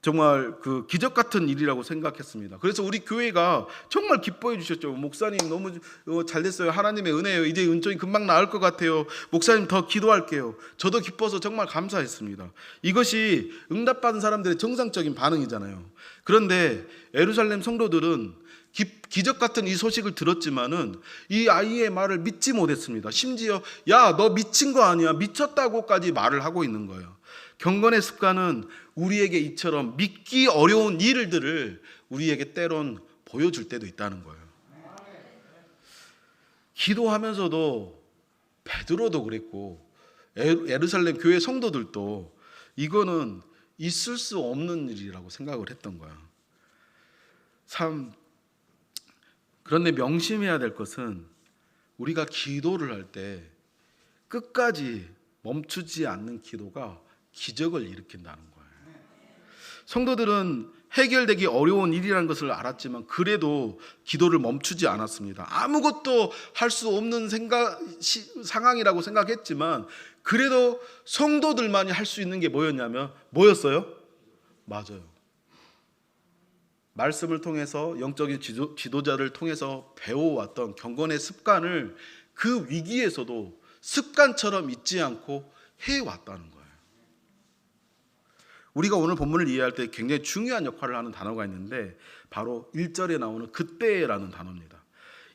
A: 정말 그 기적 같은 일이라고 생각했습니다. 그래서 우리 교회가 정말 기뻐해 주셨죠. 목사님 너무 잘 됐어요. 하나님의 은혜예요. 이제 은총이 금방 나을 것 같아요. 목사님 더 기도할게요. 저도 기뻐서 정말 감사했습니다. 이것이 응답받은 사람들의 정상적인 반응이잖아요. 그런데 예루살렘 성도들은 기적 같은 이 소식을 들었지만은 이 아이의 말을 믿지 못했습니다. 심지어 야, 너 미친 거 아니야, 미쳤다고까지 말을 하고 있는 거예요. 경건의 습관은 우리에게 이처럼 믿기 어려운 일들을 우리에게 때론 보여줄 때도 있다는 거예요. 기도하면서도 베드로도 그랬고 예루살렘 교회 성도들도 이거는 있을 수 없는 일이라고 생각을 했던 거야. 그런데 명심해야 될 것은 우리가 기도를 할 때 끝까지 멈추지 않는 기도가 기적을 일으킨다는 거예요. 성도들은 해결되기 어려운 일이라는 것을 알았지만 그래도 기도를 멈추지 않았습니다. 아무것도 할 수 없는 상황이라고 생각했지만 그래도 성도들만이 할 수 있는 게 뭐였어요? 맞아요. 말씀을 통해서 영적인 지도자를 통해서 배워왔던 경건의 습관을 그 위기에서도 습관처럼 잊지 않고 해왔다는 거예요. 우리가 오늘 본문을 이해할 때 굉장히 중요한 역할을 하는 단어가 있는데 바로 1절에 나오는 그때라는 단어입니다.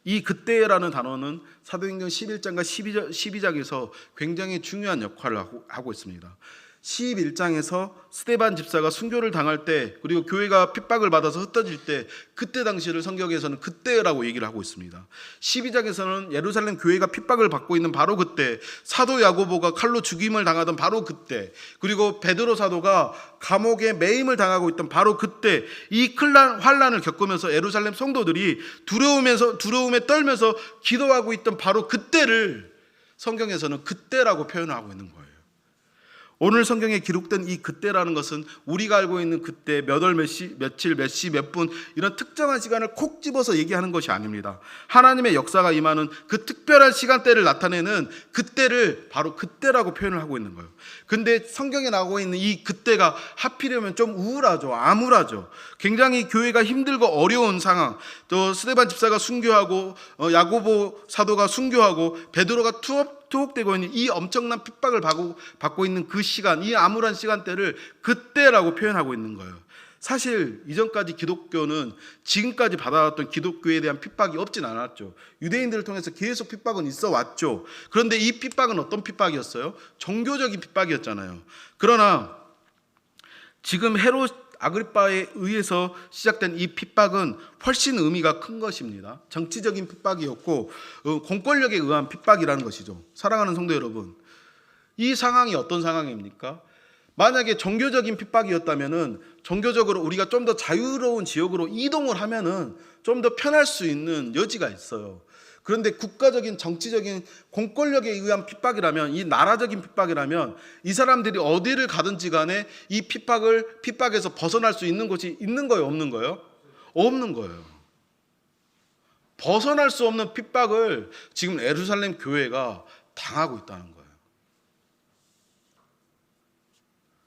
A: 이 그때라는 단어는 사도행전 11장과 12장에서 굉장히 중요한 역할을 하고 있습니다. 11장에서 스데반 집사가 순교를 당할 때, 그리고 교회가 핍박을 받아서 흩어질 때, 그때 당시를 성경에서는 그때라고 얘기를 하고 있습니다. 12장에서는 예루살렘 교회가 핍박을 받고 있는 바로 그때, 사도 야고보가 칼로 죽임을 당하던 바로 그때, 그리고 베드로 사도가 감옥에 매임을 당하고 있던 바로 그때, 이 환난을 겪으면서 예루살렘 성도들이 두려움에 떨면서 기도하고 있던 바로 그때를 성경에서는 그때라고 표현하고 있는 거예요. 오늘 성경에 기록된 이 그때라는 것은 우리가 알고 있는 그때 몇 월, 몇 시, 며칠, 몇 시, 몇 분 이런 특정한 시간을 콕 집어서 얘기하는 것이 아닙니다. 하나님의 역사가 임하는 그 특별한 시간대를 나타내는 그때를 바로 그때라고 표현을 하고 있는 거예요. 근데 성경에 나오고 있는 이 그때가 하필이면 좀 우울하죠. 암울하죠. 굉장히 교회가 힘들고 어려운 상황, 또 스데반 집사가 순교하고 야고보 사도가 순교하고 베드로가 투옥되고 있는 이 엄청난 핍박을 받고 있는 그 시간, 이 암울한 시간대를 그때라고 표현하고 있는 거예요. 사실 이전까지 기독교는 지금까지 받아왔던 기독교에 대한 핍박이 없진 않았죠. 유대인들을 통해서 계속 핍박은 있어 왔죠. 그런데 이 핍박은 어떤 핍박이었어요? 종교적인 핍박이었잖아요. 그러나 지금 헤롯 아그리빠에 의해서 시작된 이 핍박은 훨씬 의미가 큰 것입니다. 정치적인 핍박이었고 공권력에 의한 핍박이라는 것이죠. 사랑하는 성도 여러분, 이 상황이 어떤 상황입니까? 만약에 종교적인 핍박이었다면은 종교적으로 우리가 좀 더 자유로운 지역으로 이동을 하면은 좀 더 편할 수 있는 여지가 있어요. 그런데 국가적인 정치적인 공권력에 의한 핍박이라면, 이 나라적인 핍박이라면 이 사람들이 어디를 가든지 간에 이 핍박에서 벗어날 수 있는 곳이 있는 거예요, 없는 거예요? 없는 거예요. 벗어날 수 없는 핍박을 지금 예루살렘 교회가 당하고 있다는 거예요.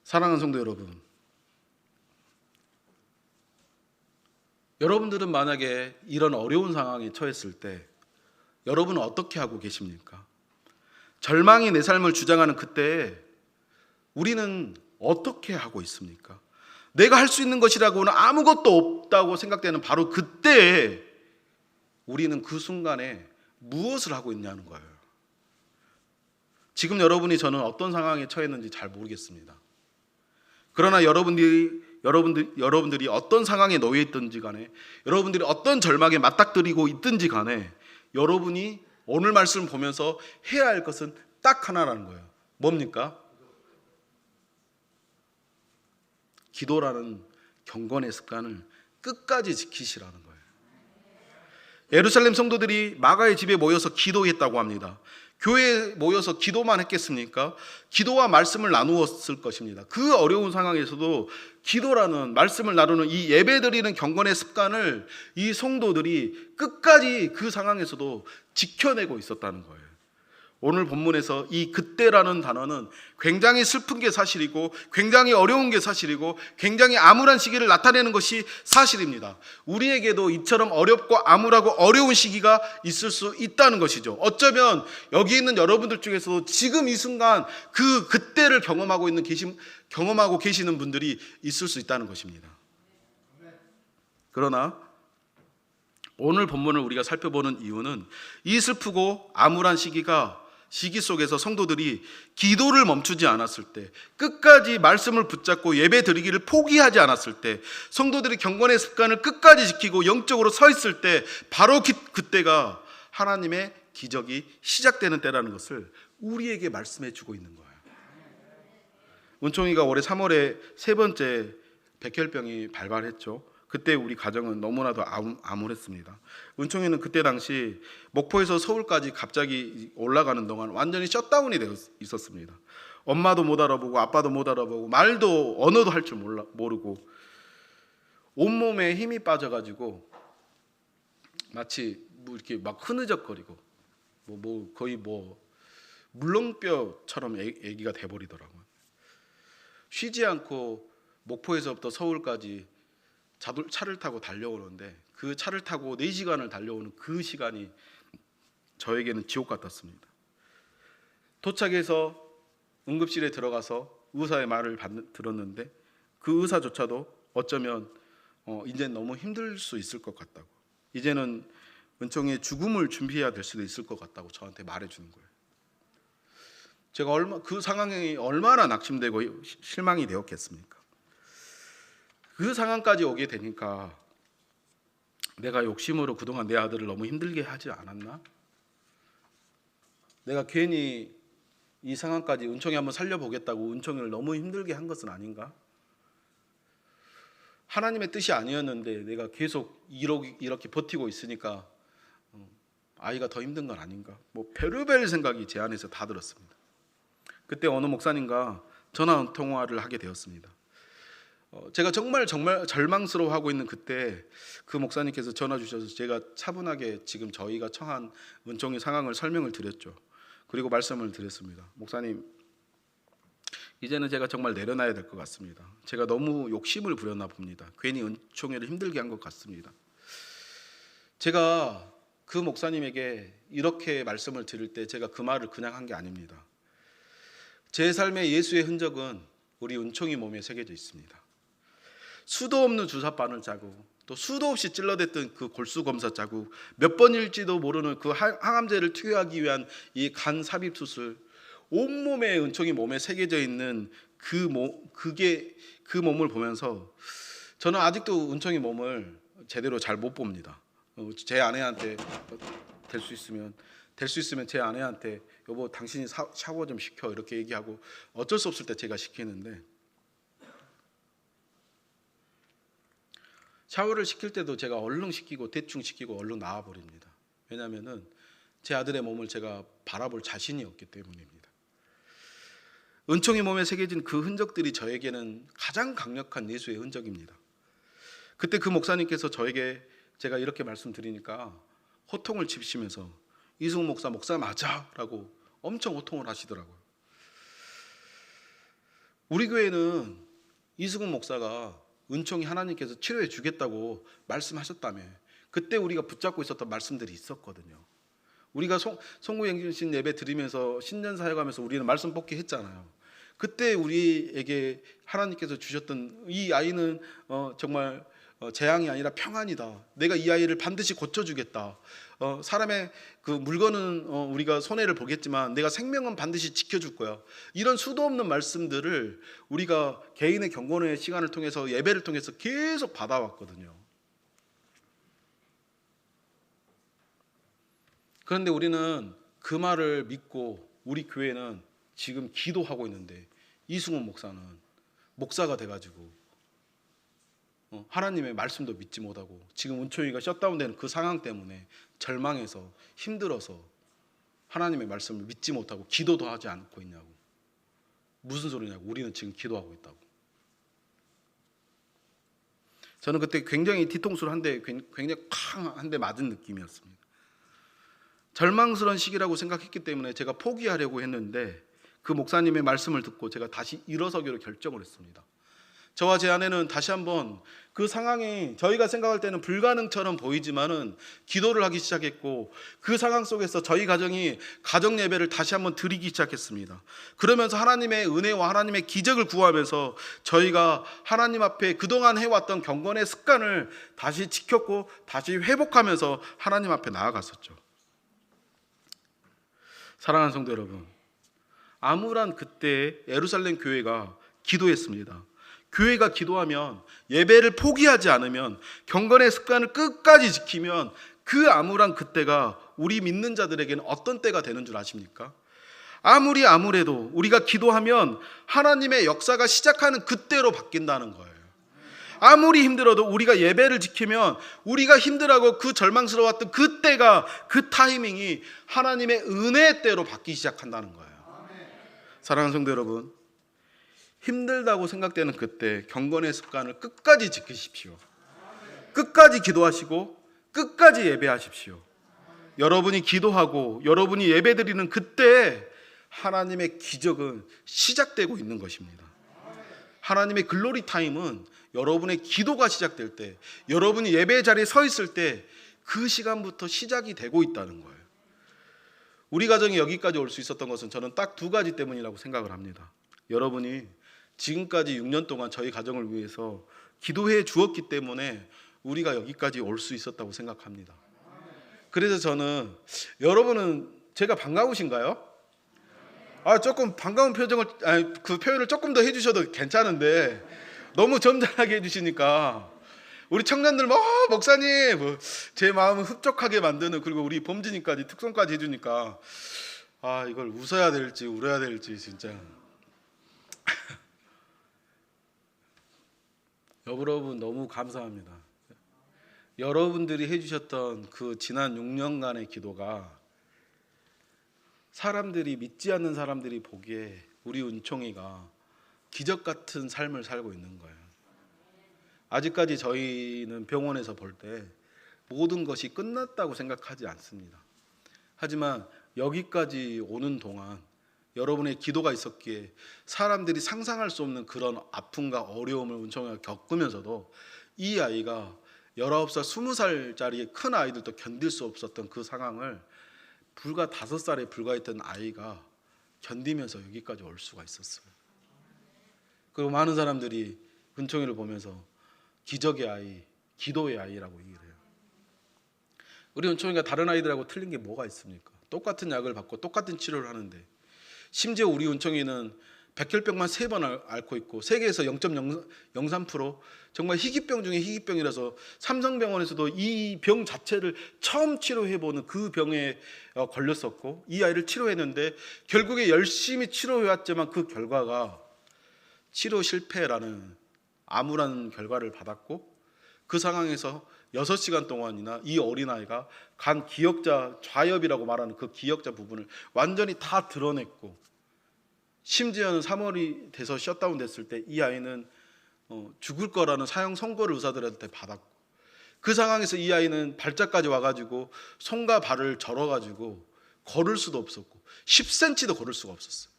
A: 사랑하는 성도 여러분, 여러분들은 만약에 이런 어려운 상황에 처했을 때 여러분은 어떻게 하고 계십니까? 절망이 내 삶을 주장하는 그때에 우리는 어떻게 하고 있습니까? 내가 할 수 있는 것이라고는 아무것도 없다고 생각되는 바로 그때에 우리는 그 순간에 무엇을 하고 있냐는 거예요. 지금 저는 어떤 상황에 처했는지 잘 모르겠습니다. 그러나 여러분들이 어떤 상황에 놓여 있든지 간에, 여러분들이 어떤 절망에 맞닥뜨리고 있든지 간에 여러분이 오늘 말씀을 보면서 해야 할 것은 딱 하나라는 거예요. 뭡니까? 기도라는 경건의 습관을 끝까지 지키시라는 거예요. 예루살렘 성도들이 마가의 집에 모여서 기도했다고 합니다. 교회에 모여서 기도만 했겠습니까? 기도와 말씀을 나누었을 것입니다. 그 어려운 상황에서도 기도라는, 말씀을 나누는 이 예배드리는 경건의 습관을 이 성도들이 끝까지 그 상황에서도 지켜내고 있었다는 거예요. 오늘 본문에서 이 그때라는 단어는 굉장히 슬픈 게 사실이고, 굉장히 어려운 게 사실이고, 굉장히 암울한 시기를 나타내는 것이 사실입니다. 우리에게도 이처럼 어렵고 암울하고 어려운 시기가 있을 수 있다는 것이죠. 어쩌면 여기 있는 여러분들 중에서도 지금 이 순간 그때를 경험하고 계시는 분들이 있을 수 있다는 것입니다. 그러나 오늘 본문을 우리가 살펴보는 이유는 이 슬프고 암울한 시기 속에서 성도들이 기도를 멈추지 않았을 때, 끝까지 말씀을 붙잡고 예배 드리기를 포기하지 않았을 때, 성도들이 경건의 습관을 끝까지 지키고 영적으로 서 있을 때, 바로 그때가 하나님의 기적이 시작되는 때라는 것을 우리에게 말씀해 주고 있는 거예요. 은총이가 올해 3월에 세 번째 백혈병이 발발했죠. 그때 우리 가정은 너무나도 암울했습니다. 은총이는 그때 당시 목포에서 서울까지 갑자기 올라가는 동안 완전히 셧다운이 되어 있었습니다. 엄마도 못 알아보고 아빠도 못 알아보고 말도 언어도 할 줄 모르고 온몸에 힘이 빠져가지고 마치 이렇게 막 흐느적거리고 거의 물렁뼈처럼 애기가 돼버리더라고요. 쉬지 않고 목포에서부터 서울까지 차를 타고 달려오는데, 그 차를 타고 4시간을 달려오는 그 시간이 저에게는 지옥 같았습니다. 도착해서 응급실에 들어가서 의사의 말을 들었는데, 그 의사조차도 어쩌면 이제는 너무 힘들 수 있을 것 같다고, 이제는 은총의 죽음을 준비해야 될 수도 있을 것 같다고 저한테 말해주는 거예요. 제가 그 상황이 얼마나 낙심되고 실망이 되었겠습니까? 그 상황까지 오게 되니까 내가 욕심으로 그동안 내 아들을 너무 힘들게 하지 않았나? 내가 괜히 이 상황까지 은총이 한번 살려보겠다고 은총이를 너무 힘들게 한 것은 아닌가? 하나님의 뜻이 아니었는데 내가 계속 이렇게 버티고 있으니까 아이가 더 힘든 건 아닌가? 별의별 생각이 제 안에서 다 들었습니다. 그때 어느 목사님과 전화 통화를 하게 되었습니다. 제가 정말 절망스러워하고 있는 그때 그 목사님께서 전화 주셔서 제가 차분하게 지금 저희가 처한 은총의 상황을 설명을 드렸죠. 그리고 말씀을 드렸습니다. 목사님, 이제는 제가 정말 내려놔야 될 것 같습니다. 제가 너무 욕심을 부렸나 봅니다. 괜히 은총회를 힘들게 한 것 같습니다. 제가 그 목사님에게 이렇게 말씀을 드릴 때 제가 그 말을 그냥 한 게 아닙니다. 제 삶에 예수의 흔적은 우리 은총이 몸에 새겨져 있습니다. 수도 없는 주사바늘 자국, 또 수도 없이 찔러댔던 그 골수 검사 자국, 몇 번일지도 모르는 그 항암제를 투여하기 위한 이 간 삽입 수술, 온몸에 은총이 몸에 새겨져 있는 그 몸을 보면서 저는 아직도 은총이 몸을 제대로 잘 못 봅니다. 제 아내한테 될 수 있으면 제 아내한테 여보 당신이 샤워 좀 시켜 이렇게 얘기하고 어쩔 수 없을 때 제가 시키는데, 샤워를 시킬 때도 제가 얼른 시키고 대충 시키고 얼른 나와버립니다. 왜냐하면 제 아들의 몸을 제가 바라볼 자신이 없기 때문입니다. 은총이 몸에 새겨진 그 흔적들이 저에게는 가장 강력한 예수의 흔적입니다. 그때 그 목사님께서 저에게 제가 이렇게 말씀드리니까 호통을 치시면서 이승훈 목사 맞아 라고 엄청 호통을 하시더라고요. 우리 교회는 이승훈 목사가 은총이 하나님께서 치료해 주겠다고 말씀하셨다며 그때 우리가 붙잡고 있었던 말씀들이 있었거든요. 우리가 송구행신 예배 드리면서 신년 사역하면서 우리는 말씀 뽑기 했잖아요. 그때 우리에게 하나님께서 주셨던 이 아이는 정말 재앙이 아니라 평안이다. 내가 이 아이를 반드시 고쳐주겠다. 사람의 그 물건은 우리가 손해를 보겠지만 내가 생명은 반드시 지켜줄 거야. 이런 수도 없는 말씀들을 우리가 개인의 경건의 시간을 통해서 예배를 통해서 계속 받아왔거든요. 그런데 우리는 그 말을 믿고 우리 교회는 지금 기도하고 있는데 이승훈 목사는 목사가 돼가지고 하나님의 말씀도 믿지 못하고 지금 은총이가 셧다운되는 그 상황 때문에 절망해서 힘들어서 하나님의 말씀을 믿지 못하고 기도도 하지 않고 있냐고. 무슨 소리냐고. 우리는 지금 기도하고 있다고. 저는 그때 굉장히 뒤통수를 한 대 굉장히 쾅 한 대 맞은 느낌이었습니다. 절망스러운 시기라고 생각했기 때문에 제가 포기하려고 했는데 그 목사님의 말씀을 듣고 제가 다시 일어서기로 결정을 했습니다. 저와 제 아내는 다시 한번 그 상황이 저희가 생각할 때는 불가능처럼 보이지만은 기도를 하기 시작했고 그 상황 속에서 저희 가정이 가정 예배를 다시 한번 드리기 시작했습니다. 그러면서 하나님의 은혜와 하나님의 기적을 구하면서 저희가 하나님 앞에 그동안 해왔던 경건의 습관을 다시 지켰고 다시 회복하면서 하나님 앞에 나아갔었죠. 사랑하는 성도 여러분, 암울한 그때 예루살렘 교회가 기도했습니다. 교회가 기도하면, 예배를 포기하지 않으면, 경건의 습관을 끝까지 지키면 그 암울한 그때가 우리 믿는 자들에게는 어떤 때가 되는 줄 아십니까? 아무리 암울해도 우리가 기도하면 하나님의 역사가 시작하는 그때로 바뀐다는 거예요. 아무리 힘들어도 우리가 예배를 지키면 우리가 힘들어하고 그 절망스러웠던 그때가, 그 타이밍이 하나님의 은혜의 때로 바뀌기 시작한다는 거예요. 사랑하는 성도 여러분, 힘들다고 생각되는 그때 경건의 습관을 끝까지 지키십시오. 끝까지 기도하시고 끝까지 예배하십시오. 여러분이 기도하고 여러분이 예배드리는 그때 하나님의 기적은 시작되고 있는 것입니다. 하나님의 글로리 타임은 여러분의 기도가 시작될 때, 여러분이 예배 자리에 서 있을 때 그 시간부터 시작이 되고 있다는 거예요. 우리 가정이 여기까지 올 수 있었던 것은 저는 딱 두 가지 때문이라고 생각을 합니다. 여러분이 지금까지 6년 동안 저희 가정을 위해서 기도해 주었기 때문에 우리가 여기까지 올 수 있었다고 생각합니다. 그래서 저는, 여러분은 제가 반가우신가요? 조금 반가운 그 표현을 조금 더 해주셔도 괜찮은데 너무 점잖하게 해주시니까 우리 청년들 목사님 제 마음을 흡족하게 만드는, 그리고 우리 범진이까지 특송까지 해주니까 이걸 웃어야 될지 울어야 될지 진짜. 여러분 너무 감사합니다. 여러분들이 해주셨던 그 지난 6년간의 기도가 사람들이, 믿지 않는 사람들이 보기에 우리 은총이가 기적 같은 삶을 살고 있는 거예요. 아직까지 저희는 병원에서 볼 때 모든 것이 끝났다고 생각하지 않습니다. 하지만 여기까지 오는 동안 여러분의 기도가 있었기에 사람들이 상상할 수 없는 그런 아픔과 어려움을 은총이가 겪으면서도 이 아이가 19살, 20살짜리 큰 아이들도 견딜 수 없었던 그 상황을 불과 5살에 불과했던 아이가 견디면서 여기까지 올 수가 있었어요. 그리고 많은 사람들이 은총이를 보면서 기적의 아이, 기도의 아이라고 얘기를 해요. 우리 은총이가 다른 아이들하고 틀린 게 뭐가 있습니까? 똑같은 약을 받고 똑같은 치료를 하는데, 심지어 우리 은총이는 백혈병만 3번 앓고 있고 세계에서 0.03% 정말 희귀병 중에 희귀병이라서 삼성병원에서도 이 병 자체를 처음 치료해보는 그 병에 걸렸었고, 이 아이를 치료했는데 결국에 열심히 치료해왔지만 그 결과가 치료 실패라는 암울한 결과를 받았고, 그 상황에서 6시간 동안이나 이 어린아이가 간 기역자, 좌엽이라고 말하는 그 기역자 부분을 완전히 다 드러냈고, 심지어는 3월이 돼서 셧다운 됐을 때 이 아이는 죽을 거라는 사형 선고를 의사들한테 받았고, 그 상황에서 이 아이는 발작까지 와가지고 손과 발을 절어가지고 걸을 수도 없었고 10cm도 걸을 수가 없었어요.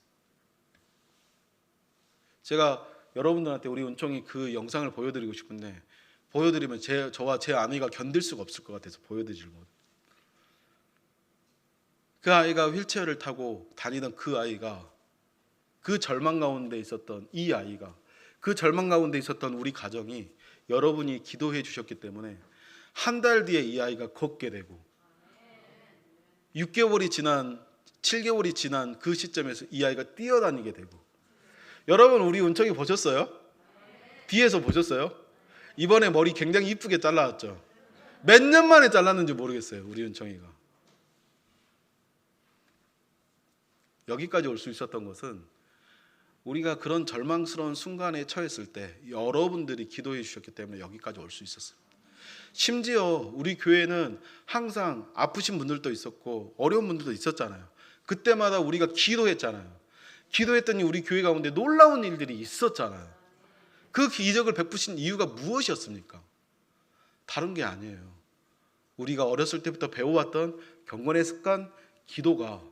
A: 제가 여러분들한테 우리 은총이 그 영상을 보여드리고 싶은데, 보여드리면 저와 제 아내가 견딜 수가 없을 것 같아서 보여드리질 못해요. 그 아이가 휠체어를 타고 다니던 그 아이가, 그 절망 가운데 있었던 이 아이가, 그 절망 가운데 있었던 우리 가정이 여러분이 기도해 주셨기 때문에 한 달 뒤에 이 아이가 걷게 되고, 6개월이 지난 7개월이 지난 그 시점에서 이 아이가 뛰어다니게 되고. 여러분, 우리 은총이 보셨어요? 뒤에서 보셨어요? 이번에 머리 굉장히 이쁘게 잘라왔죠. 몇 년 만에 잘랐는지 모르겠어요, 우리 은총이가. 여기까지 올 수 있었던 것은 우리가 그런 절망스러운 순간에 처했을 때 여러분들이 기도해 주셨기 때문에 여기까지 올 수 있었어요. 심지어 우리 교회는 항상 아프신 분들도 있었고 어려운 분들도 있었잖아요. 그때마다 우리가 기도했잖아요. 기도했더니 우리 교회 가운데 놀라운 일들이 있었잖아요. 그 기적을 베푸신 이유가 무엇이었습니까? 다른 게 아니에요. 우리가 어렸을 때부터 배워왔던 경건의 습관, 기도가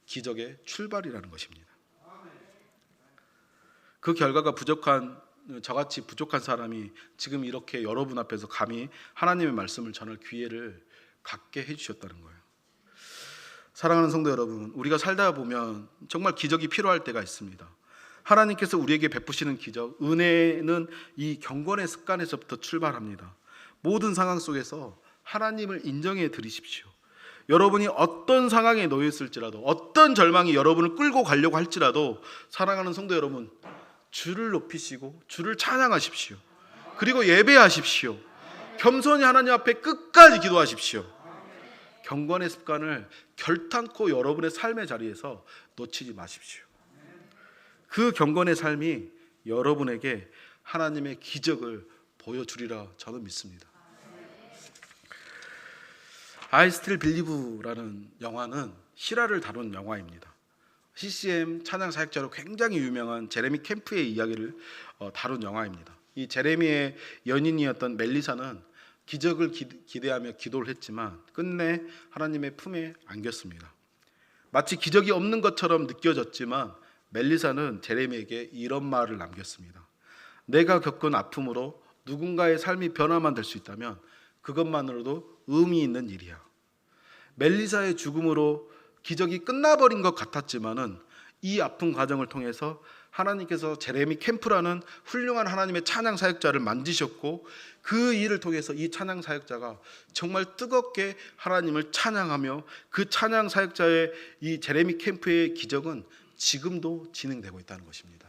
A: 기적의 출발이라는 것입니다. 그 결과가 저같이 부족한 사람이 지금 이렇게 여러분 앞에서 감히 하나님의 말씀을 전할 기회를 갖게 해주셨다는 거예요. 사랑하는 성도 여러분, 우리가 살다 보면 정말 기적이 필요할 때가 있습니다. 하나님께서 우리에게 베푸시는 기적, 은혜는 이 경건의 습관에서부터 출발합니다. 모든 상황 속에서 하나님을 인정해 드리십시오. 여러분이 어떤 상황에 놓여 있을지라도, 어떤 절망이 여러분을 끌고 가려고 할지라도, 사랑하는 성도 여러분, 주를 높이시고 주를 찬양하십시오. 그리고 예배하십시오. 겸손히 하나님 앞에 끝까지 기도하십시오. 경건의 습관을 결탄코 여러분의 삶의 자리에서 놓치지 마십시오. 그 경건의 삶이 여러분에게 하나님의 기적을 보여주리라 저는 믿습니다. I Still Believe라는 영화는 실화를 다룬 영화입니다. CCM 찬양 사역자로 굉장히 유명한 제레미 캠프의 이야기를 다룬 영화입니다. 이 제레미의 연인이었던 멜리사는 기적을 기대하며 기도를 했지만 끝내 하나님의 품에 안겼습니다. 마치 기적이 없는 것처럼 느껴졌지만 멜리사는 제레미에게 이런 말을 남겼습니다. 내가 겪은 아픔으로 누군가의 삶이 변화만 될 수 있다면 그것만으로도 의미 있는 일이야. 멜리사의 죽음으로 기적이 끝나버린 것 같았지만은 이 아픈 과정을 통해서 하나님께서 제레미 캠프라는 훌륭한 하나님의 찬양 사역자를 만지셨고, 그 일을 통해서 이 찬양 사역자가 정말 뜨겁게 하나님을 찬양하며 그 찬양 사역자의 이 제레미 캠프의 기적은 지금도 진행되고 있다는 것입니다.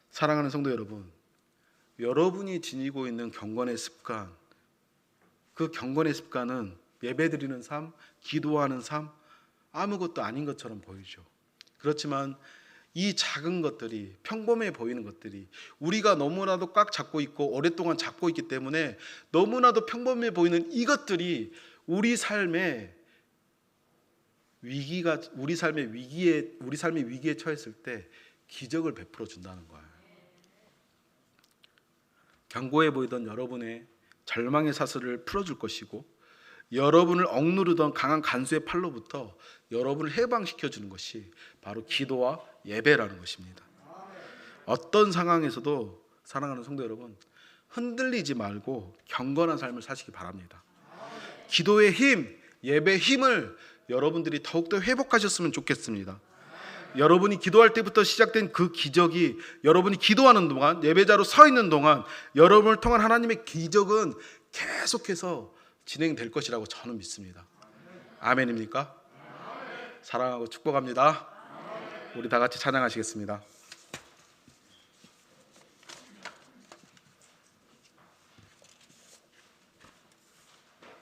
A: 사랑하는 성도 여러분, 여러분이 지니고 있는 경건의 습관, 그 경건의 습관은 예배드리는 삶, 기도하는 삶, 아무것도 아닌 것처럼 보이죠. 그렇지만 이 작은 것들이, 평범해 보이는 것들이 우리가 너무나도 꽉 잡고 있고 오랫동안 잡고 있기 때문에 너무나도 평범해 보이는 이것들이 우리 삶의 위기에 처했을 때 기적을 베풀어 준다는 거예요. 견고해 보이던 여러분의 절망의 사슬을 풀어줄 것이고, 여러분을 억누르던 강한 간수의 팔로부터 여러분을 해방시켜 주는 것이 바로 기도와 예배라는 것입니다. 어떤 상황에서도 사랑하는 성도 여러분, 흔들리지 말고 경건한 삶을 사시기 바랍니다. 기도의 힘, 예배의 힘을 여러분들이 더욱더 회복하셨으면 좋겠습니다. 여러분이 기도할 때부터 시작된 그 기적이 여러분이 기도하는 동안, 예배자로 서 있는 동안 여러분을 통한 하나님의 기적은 계속해서 진행될 것이라고 저는 믿습니다. 아멘입니까? 사랑하고 축복합니다. 우리 다 같이 찬양하시겠습니다.